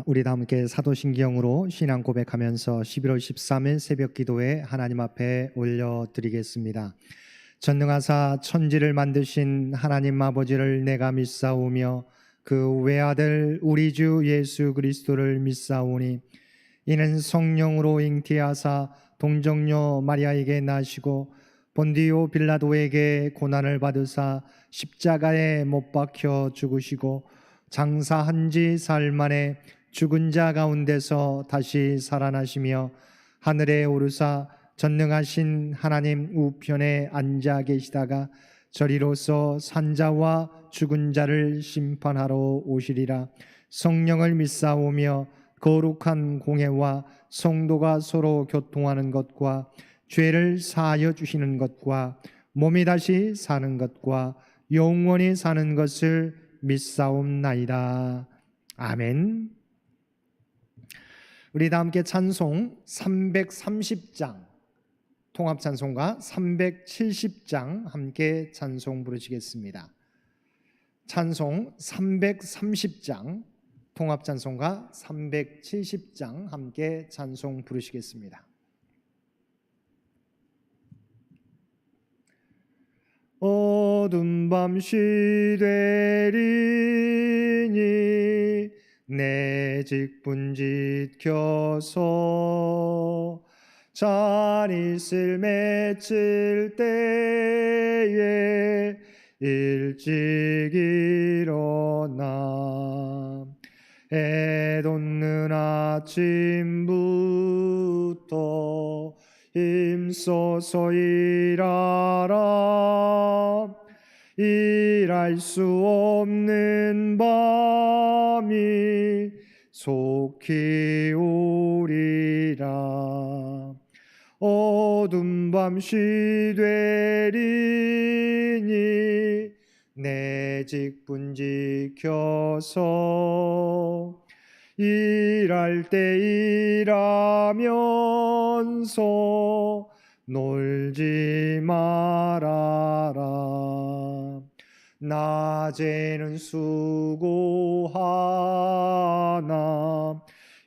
우리 다 함께 사도신경으로 신앙 고백하면서 11월 13일 새벽 기도에 하나님 앞에 올려드리겠습니다. 전능하사 천지를 만드신 하나님 아버지를 내가 믿사오며 그 외아들 우리 주 예수 그리스도를 믿사오니 이는 성령으로 잉태하사 동정녀 마리아에게 나시고 본디오 빌라도에게 고난을 받으사 십자가에 못 박혀 죽으시고 장사한 지 사흘 만에 죽은 자 가운데서 다시 살아나시며 하늘에 오르사 전능하신 하나님 우편에 앉아 계시다가 저리로서 산자와 죽은 자를 심판하러 오시리라. 성령을 믿사오며 거룩한 공회와 성도가 서로 교통하는 것과 죄를 사하여 주시는 것과 몸이 다시 사는 것과 영원히 사는 것을 믿사옵나이다. 아멘. 우리 다 함께 찬송 330장, 통합찬송가 370장 함께 찬송 부르시겠습니다. 찬송 330장, 통합찬송가 370장 함께 찬송 부르시겠습니다. 어두운 밤 시되리니 내 직분 지켜서 잘 있을 맺힐 때에 일찍 일어나 해 돋는 아침부터 힘써서 일하라. 일할 수 없는 밤이 속히 오리라. 어두운 밤 시되리니 내 직분 지켜서 일할 때 일하면서 놀지 말아라. 낮에는 수고하나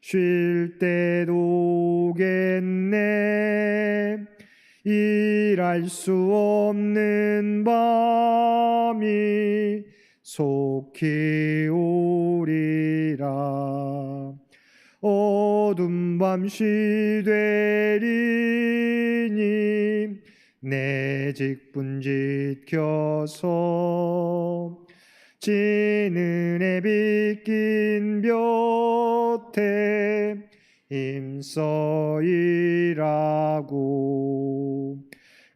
쉴 때도 오겠네. 일할 수 없는 밤이 속히 오리라. 어두운 밤 시되리니 내 직분 지켜서 지는 해 빗긴 볕에 힘써 일하고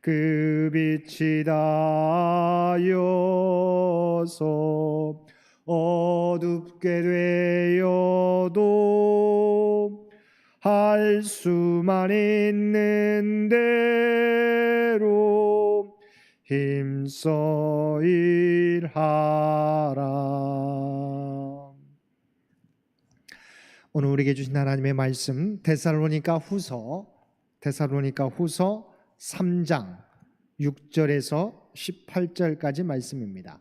그 빛이 닿아서 어둡게 되어도 할 수만 있는 대로 힘써 일하라. 오늘 우리에게 주신 하나님의 말씀 데살로니가 후서 3장 6절에서 18절까지 말씀입니다.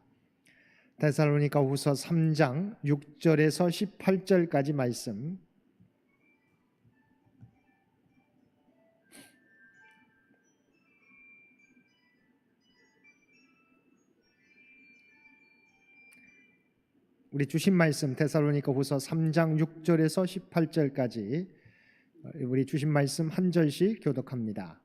데살로니가 후서 3장 6절에서 18절까지 말씀, 우리 주신 말씀 데살로니가 후서 3장 6절에서 18절까지 우리 주신 말씀 한 절씩 교독합니다.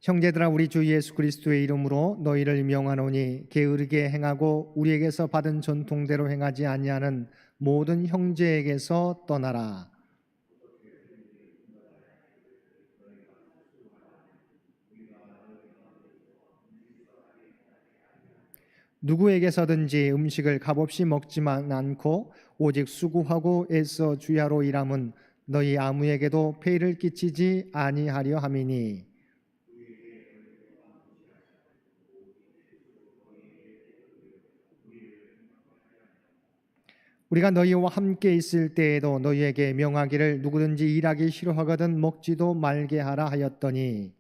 형제들아, 우리 주 예수 그리스도의 이름으로 너희를 명하노니 게으르게 행하고 우리에게서 받은 전통대로 행하지 아니하는 모든 형제에게서 떠나라. 누구에게서든지 음식을 값없이 먹지만 않고 오직 수고하고 애써 주야로 일함은 너희 아무에게도 폐를 끼치지 아니하려 함이니, 우리가 너희와 함께 있을 때에도 너희에게 명하기를 누구든지 일하기 싫어하거든 먹지도 말게 하라 하였더니,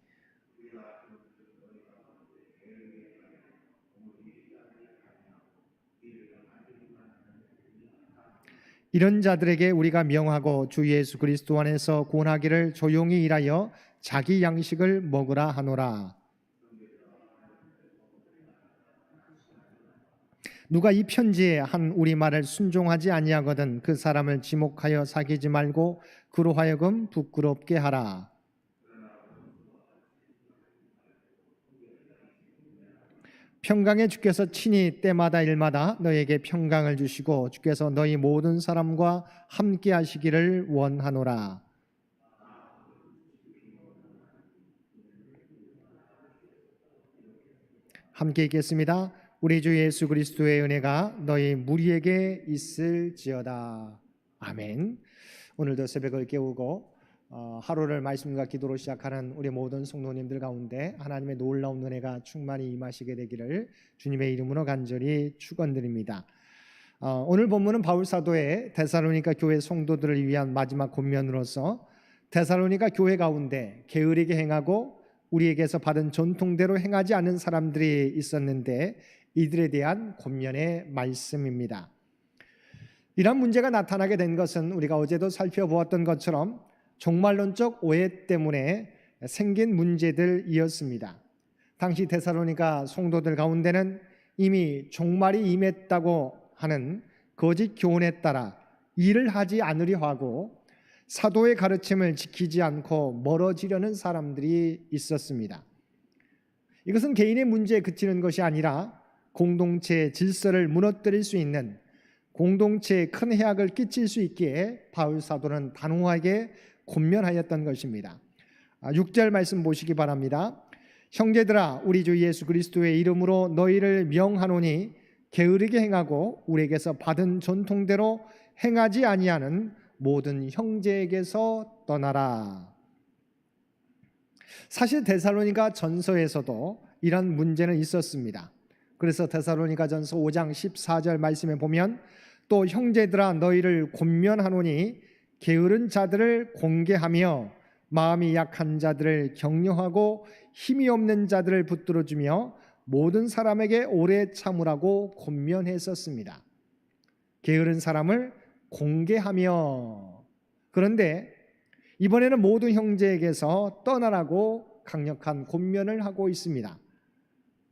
이런 자들에게 우리가 명하고 주 예수 그리스도 안에서 구원하기를 조용히 일하여 자기 양식을 먹으라 하노라. 누가 이 편지에 한 우리 말을 순종하지 아니하거든 그 사람을 지목하여 사귀지 말고 그로 하여금 부끄럽게 하라. 평강의 주께서 친히 때마다 일마다 너에게 평강을 주시고 주께서 너희 모든 사람과 함께 하시기를 원하노라. 함께 읽겠습니다. 우리 주 예수 그리스도의 은혜가 너희 무리에게 있을지어다. 아멘. 오늘도 새벽을 깨우고 하루를 말씀과 기도로 시작하는 우리 모든 성도님들 가운데 하나님의 놀라운 은혜가 충만히 임하시게 되기를 주님의 이름으로 간절히 축원드립니다. 오늘 본문은 바울 사도의 데살로니가 교회 성도들을 위한 마지막 권면으로서 데살로니가 교회 가운데 게으르게 행하고 우리에게서 받은 전통대로 행하지 않은 사람들이 있었는데 이들에 대한 권면의 말씀입니다. 이런 문제가 나타나게 된 것은 우리가 어제도 살펴보았던 것처럼 종말론적 오해 때문에 생긴 문제들이었습니다. 당시 데살로니가 성도들 가운데는 이미 종말이 임했다고 하는 거짓 교훈에 따라 일을 하지 않으려 하고 사도의 가르침을 지키지 않고 멀어지려는 사람들이 있었습니다. 이것은 개인의 문제에 그치는 것이 아니라 공동체의 질서를 무너뜨릴 수 있는, 공동체에 큰 해악을 끼칠 수 있기에 바울 사도는 단호하게 권면하였던 것입니다. 6절 말씀 보시기 바랍니다. 형제들아 우리 주 예수 그리스도의 이름으로 너희를 명하노니 게으르게 행하고 우리에게서 받은 전통대로 행하지 아니하는 모든 형제에게서 떠나라. 사실 데살로니가 전서에서도 이런 문제는 있었습니다. 그래서 데살로니가 전서 5장 14절 말씀에 보면 또 형제들아 너희를 권면하노니 게으른 자들을 공개하며 마음이 약한 자들을 격려하고 힘이 없는 자들을 붙들어주며 모든 사람에게 오래 참으라고 권면했었습니다. 게으른 사람을 공개하며. 그런데 이번에는 모든 형제에게서 떠나라고 강력한 권면을 하고 있습니다.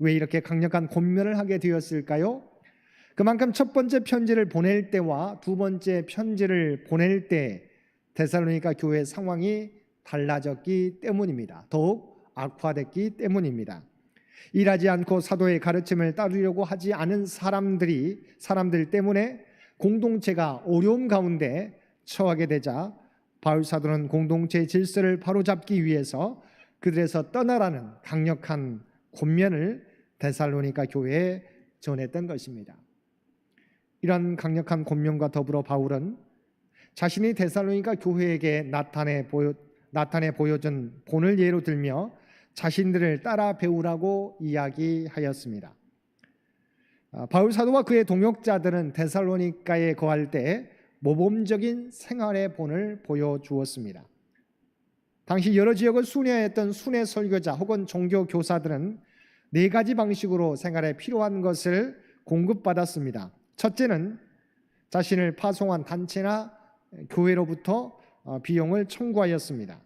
왜 이렇게 강력한 권면을 하게 되었을까요? 그만큼 첫 번째 편지를 보낼 때와 두 번째 편지를 보낼 때 데살로니가 교회 상황이 달라졌기 때문입니다. 더욱 악화됐기 때문입니다. 일하지 않고 사도의 가르침을 따르려고 하지 않은 사람들 때문에 공동체가 어려움 가운데 처하게 되자 바울 사도는 공동체의 질서를 바로잡기 위해서 그들에서 떠나라는 강력한 권면을 데살로니가 교회에 전했던 것입니다. 이런 강력한 권면과 더불어 바울은 자신이 데살로니가 교회에게 나타내 보여준 본을 예로 들며 자신들을 따라 배우라고 이야기하였습니다. 바울 사도와 그의 동역자들은 데살로니가에 거할 때 모범적인 생활의 본을 보여주었습니다. 당시 여러 지역을 순회했던 순회 설교자 혹은 종교 교사들은 네 가지 방식으로 생활에 필요한 것을 공급받았습니다. 첫째는 자신을 파송한 단체나 교회로부터 비용을 청구하였습니다.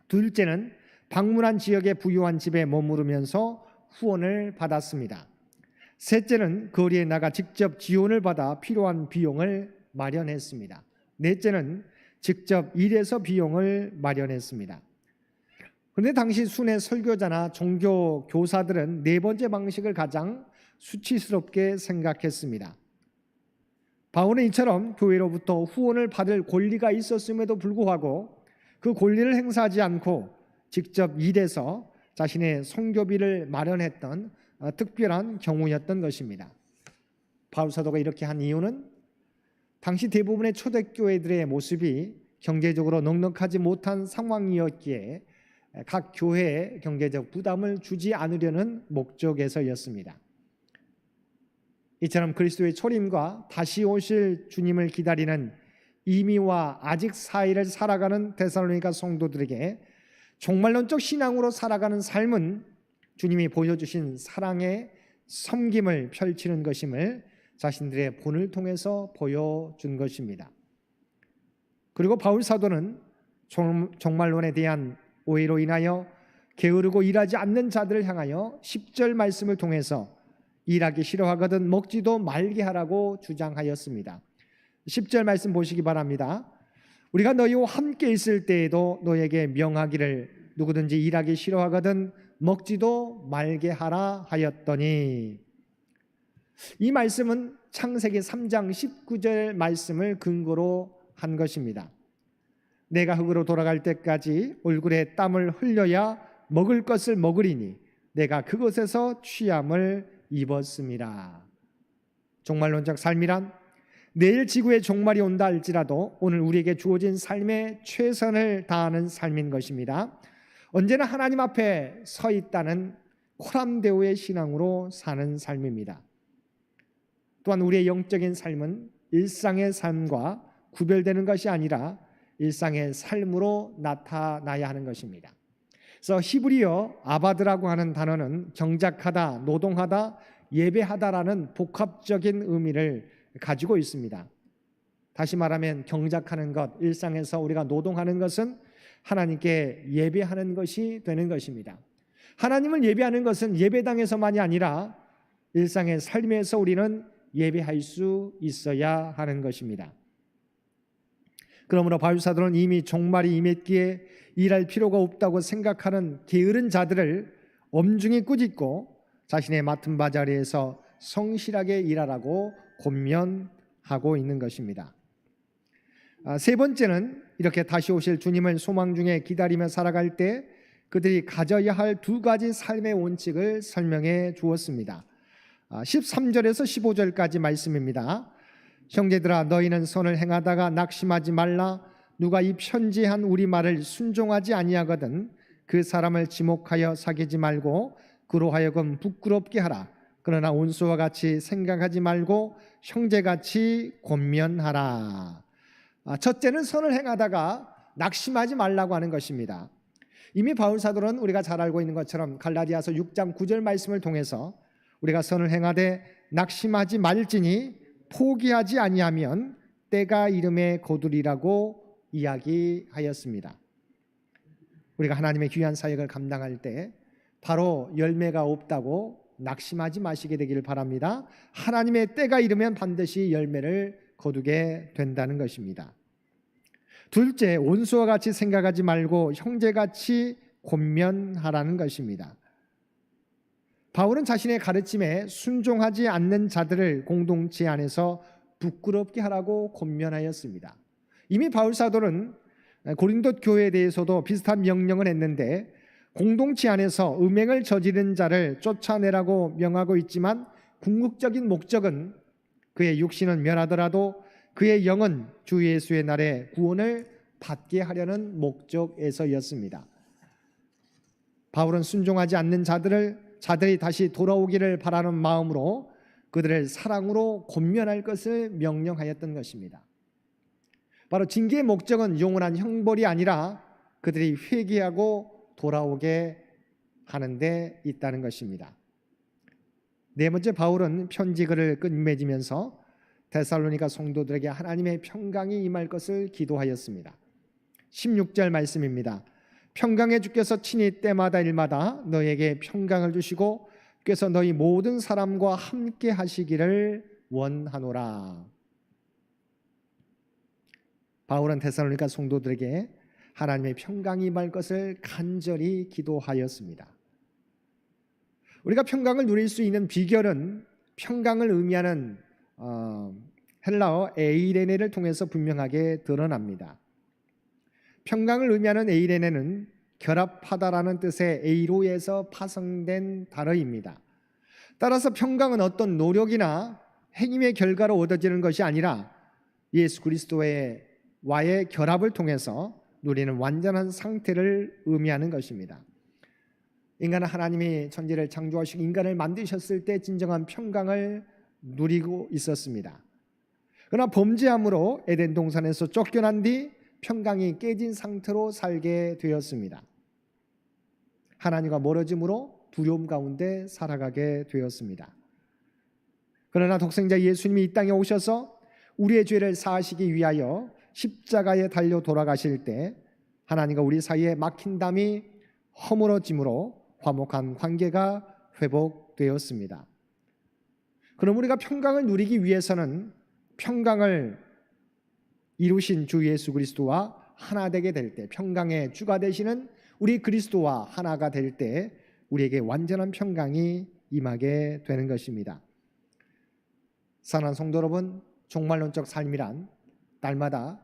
둘째는 방문한 지역의 부유한 집에 머무르면서 후원을 받았습니다. 셋째는 거리에 나가 직접 지원을 받아 필요한 비용을 마련했습니다. 넷째는 직접 일해서 비용을 마련했습니다. 그런데 당시 순회 설교자나 종교 교사들은 네 번째 방식을 가장 수치스럽게 생각했습니다. 바울은 이처럼 교회로부터 후원을 받을 권리가 있었음에도 불구하고 그 권리를 행사하지 않고 직접 일해서 자신의 선교비를 마련했던 특별한 경우였던 것입니다. 바울 사도가 이렇게 한 이유는 당시 대부분의 초대교회들의 모습이 경제적으로 넉넉하지 못한 상황이었기에 각 교회에 경제적 부담을 주지 않으려는 목적에서였습니다. 이처럼 그리스도의 초림과 다시 오실 주님을 기다리는 이미와 아직 사이를 살아가는 데살로니가 성도들에게 종말론적 신앙으로 살아가는 삶은 주님이 보여주신 사랑의 섬김을 펼치는 것임을 자신들의 본을 통해서 보여준 것입니다. 그리고 바울 사도는 종말론에 대한 오해로 인하여 게으르고 일하지 않는 자들을 향하여 10절 말씀을 통해서 일하기 싫어하거든 먹지도 말게 하라고 주장하였습니다. 10절 말씀 보시기 바랍니다. 우리가 너희와 함께 있을 때에도 너에게 명하기를 누구든지 일하기 싫어하거든 먹지도 말게 하라 하였더니, 이 말씀은 창세기 3장 19절 말씀을 근거로 한 것입니다. 내가 흙으로 돌아갈 때까지 얼굴에 땀을 흘려야 먹을 것을 먹으리니 내가 그것에서 취함을 입었습니다. 종말론적 삶이란 내일 지구의 종말이 온다 할지라도 오늘 우리에게 주어진 삶에 최선을 다하는 삶인 것입니다. 언제나 하나님 앞에 서 있다는 코람데오의 신앙으로 사는 삶입니다. 또한 우리의 영적인 삶은 일상의 삶과 구별되는 것이 아니라 일상의 삶으로 나타나야 하는 것입니다. 그래서 히브리어 아바드라고 하는 단어는 경작하다, 노동하다, 예배하다라는 복합적인 의미를 가지고 있습니다. 다시 말하면 경작하는 것, 일상에서 우리가 노동하는 것은 하나님께 예배하는 것이 되는 것입니다. 하나님을 예배하는 것은 예배당에서만이 아니라 일상의 삶에서 우리는 예배할 수 있어야 하는 것입니다. 그러므로 바울 사도는 이미 종말이 임했기에 일할 필요가 없다고 생각하는 게으른 자들을 엄중히 꾸짖고 자신의 맡은 바 자리에서 성실하게 일하라고 권면하고 있는 것입니다. 세 번째는 이렇게 다시 오실 주님을 소망 중에 기다리며 살아갈 때 그들이 가져야 할 두 가지 삶의 원칙을 설명해 주었습니다. 13절에서 15절까지 말씀입니다. 형제들아, 너희는 선을 행하다가 낙심하지 말라. 누가 이 편지한 우리 말을 순종하지 아니하거든 그 사람을 지목하여 사귀지 말고 그로 하여금 부끄럽게 하라. 그러나 온수와 같이 생각하지 말고 형제같이 권면하라. 첫째는 선을 행하다가 낙심하지 말라고 하는 것입니다. 이미 바울 사도는 우리가 잘 알고 있는 것처럼 갈라디아서 6장 9절 말씀을 통해서 우리가 선을 행하되 낙심하지 말지니 포기하지 아니하면 때가 이름에 거두리라고 이야기하였습니다. 우리가 하나님의 귀한 사역을 감당할 때 바로 열매가 없다고 낙심하지 마시게 되기를 바랍니다. 하나님의 때가 이르면 반드시 열매를 거두게 된다는 것입니다. 둘째, 온수와 같이 생각하지 말고 형제같이 권면하라는 것입니다. 바울은 자신의 가르침에 순종하지 않는 자들을 공동체 안에서 부끄럽게 하라고 권면하였습니다. 이미 바울 사도는 고린도 교회에 대해서도 비슷한 명령을 했는데 공동체 안에서 음행을 저지른 자를 쫓아내라고 명하고 있지만 궁극적인 목적은 그의 육신은 면하더라도 그의 영은 주 예수의 날에 구원을 받게 하려는 목적에서였습니다. 바울은 순종하지 않는 자들이 다시 돌아오기를 바라는 마음으로 그들을 사랑으로 권면할 것을 명령하였던 것입니다. 바로 징계의 목적은 영원한 형벌이 아니라 그들이 회개하고 돌아오게 하는 데 있다는 것입니다. 네 번째, 바울은 편지글을 끝맺으면서 데살로니가 성도들에게 하나님의 평강이 임할 것을 기도하였습니다. 16절 말씀입니다. 평강의 주께서 친히 때마다 일마다 너희에게 평강을 주시고 주께서 너희 모든 사람과 함께 하시기를 원하노라. 바울은 데살로니가 성도들에게 하나님의 평강이 임할 것을 간절히 기도하였습니다. 우리가 평강을 누릴 수 있는 비결은 평강을 의미하는 헬라어 에이레네를 통해서 분명하게 드러납니다. 평강을 의미하는 에이레네는 결합하다라는 뜻의 에이로에서 파생된 단어입니다. 따라서 평강은 어떤 노력이나 행위의 결과로 얻어지는 것이 아니라 예수 그리스도와의 결합을 통해서 누리는 완전한 상태를 의미하는 것입니다. 인간은 하나님이 천지를 창조하시고 인간을 만드셨을 때 진정한 평강을 누리고 있었습니다. 그러나 범죄함으로 에덴 동산에서 쫓겨난 뒤 평강이 깨진 상태로 살게 되었습니다. 하나님과 멀어짐으로 두려움 가운데 살아가게 되었습니다. 그러나 독생자 예수님이 이 땅에 오셔서 우리의 죄를 사하시기 위하여 십자가에 달려 돌아가실 때 하나님과 우리 사이에 막힌 담이 허물어짐으로 화목한 관계가 회복되었습니다. 그럼 우리가 평강을 누리기 위해서는 평강을 이루신 주 예수 그리스도와 하나 되게 될 때, 평강의 주가 되시는 우리 그리스도와 하나가 될 때 우리에게 완전한 평강이 임하게 되는 것입니다. 사랑하는 성도 여러분, 종말론적 삶이란 날마다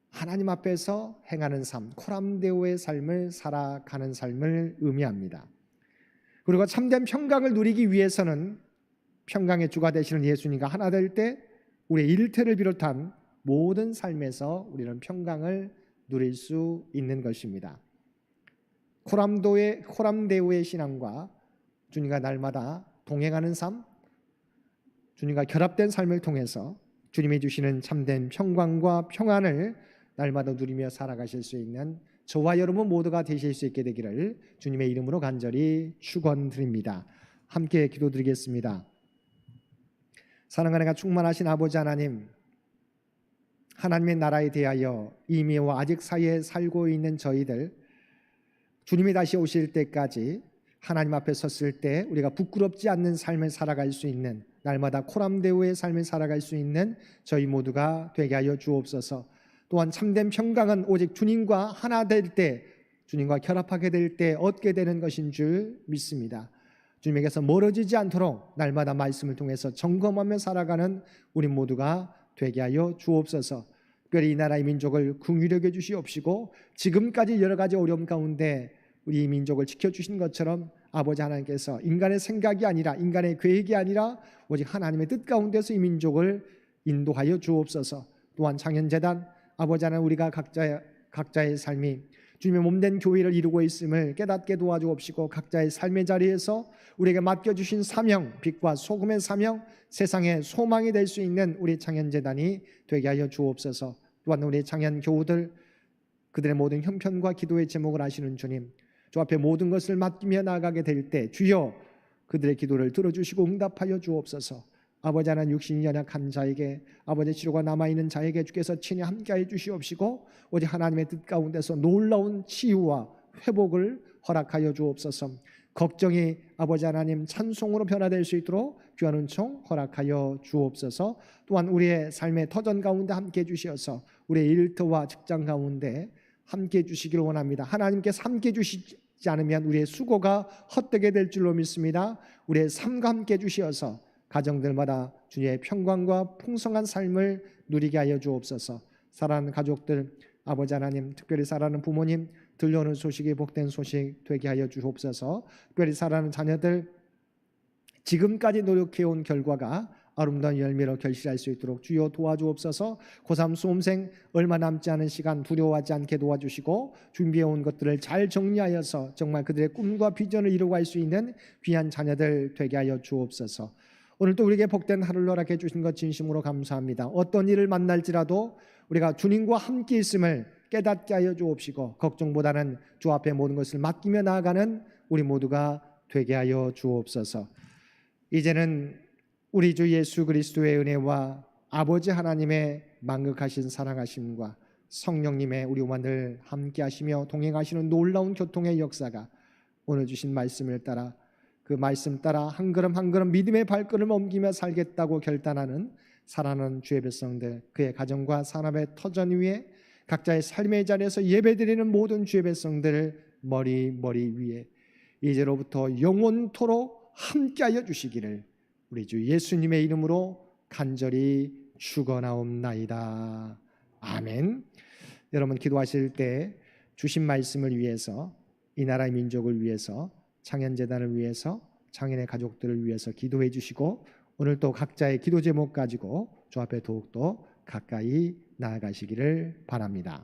하나님 앞에서 행하는 삶, 코람데오의 삶을 살아가는 삶을 의미합니다. 그리고 참된 평강을 누리기 위해서는 평강의 주가 되시는 예수님과 하나 될 때 우리의 일터를 비롯한 모든 삶에서 우리는 평강을 누릴 수 있는 것입니다. 코람데오의 신앙과 주님과 날마다 동행하는 삶, 주님과 결합된 삶을 통해서 주님이 주시는 참된 평강과 평안을 날마다 누리며 살아가실 수 있는 저와 여러분 모두가 되실 수 있게 되기를 주님의 이름으로 간절히 축원드립니다. 함께 기도드리겠습니다. 사랑하는 충만하신 아버지 하나님, 하나님의 나라에 대하여 이미와 아직 사이에 살고 있는 저희들, 주님이 다시 오실 때까지 하나님 앞에 섰을 때 우리가 부끄럽지 않는 삶을 살아갈 수 있는, 날마다 코람데오의 삶을 살아갈 수 있는 저희 모두가 되게 하여 주옵소서. 또한 참된 평강은 오직 주님과 하나 될 때, 주님과 결합하게 될 때 얻게 되는 것인 줄 믿습니다. 주님에게서 멀어지지 않도록 날마다 말씀을 통해서 점검하며 살아가는 우리 모두가 되게 하여 주옵소서. 특별히 이 나라의 민족을 긍휼히 여겨 주시옵시고, 지금까지 여러 가지 어려움 가운데 우리 이 민족을 지켜주신 것처럼 아버지 하나님께서 인간의 생각이 아니라, 인간의 계획이 아니라 오직 하나님의 뜻 가운데서 이 민족을 인도하여 주옵소서. 또한 창현재단 아버지 하나님, 우리가 각자의 삶이 주님의 몸된 교회를 이루고 있음을 깨닫게 도와주옵시고, 각자의 삶의 자리에서 우리에게 맡겨주신 사명, 빛과 소금의 사명, 세상의 소망이 될 수 있는 우리 창현재단이 되게 하여 주옵소서. 또한 우리 창현 교우들, 그들의 모든 형편과 기도의 제목을 아시는 주님, 주 앞에 모든 것을 맡기며 나아가게 될 때 주여 그들의 기도를 들어주시고 응답하여 주옵소서. 아버지 하나님, 육신이 연약한 자에게, 아버지 치료가 남아있는 자에게 주께서 친히 함께하여 주시옵시고, 오직 하나님의 뜻 가운데서 놀라운 치유와 회복을 허락하여 주옵소서. 걱정이 아버지 하나님 찬송으로 변화될 수 있도록 귀한 은총 허락하여 주옵소서. 또한 우리의 삶의 터전 가운데 함께해 주시어서 우리의 일터와 직장 가운데 함께해 주시기를 원합니다. 하나님께서 함께해 주시지 않으면 우리의 수고가 헛되게 될 줄로 믿습니다. 우리의 삶과 함께해 주시어서 가정들마다 주님의 평강과 풍성한 삶을 누리게 하여 주옵소서. 사랑하는 가족들, 아버지 하나님, 특별히 사랑하는 부모님, 들려오는 소식이 복된 소식 되게 하여 주옵소서. 특별히 사랑하는 자녀들, 지금까지 노력해온 결과가 아름다운 열매로 결실할 수 있도록 주여 도와주옵소서. 고3 수험생 얼마 남지 않은 시간 두려워하지 않게 도와주시고, 준비해온 것들을 잘 정리하여서 정말 그들의 꿈과 비전을 이루어갈 수 있는 귀한 자녀들 되게 하여 주옵소서. 오늘도 우리에게 복된 하루를 허락해 주신 것 진심으로 감사합니다. 어떤 일을 만날지라도 우리가 주님과 함께 있음을 깨닫게 하여 주옵시고, 걱정보다는 주 앞에 모든 것을 맡기며 나아가는 우리 모두가 되게 하여 주옵소서. 이제는 우리 주 예수 그리스도의 은혜와 아버지 하나님의 만극하신 사랑하심과 성령님의 우리와 늘 함께 하시며 동행하시는 놀라운 교통의 역사가 오늘 주신 말씀을 따라, 그 말씀 따라 한 걸음 한 걸음 믿음의 발걸음을 옮기며 살겠다고 결단하는 사랑하는 주의 백성들, 그의 가정과 산업의 터전 위에 각자의 삶의 자리에서 예배드리는 모든 주의 백성들 머리 위에 이제로부터 영원토록 함께하여 주시기를 우리 주 예수님의 이름으로 간절히 축원하옵나이다. 아멘. 여러분, 기도하실 때 주신 말씀을 위해서, 이 나라의 민족을 위해서, 창현재단을 위해서, 창현의 가족들을 위해서 기도해 주시고, 오늘 또 각자의 기도 제목 가지고 주 앞에 더욱더 가까이 나아가시기를 바랍니다.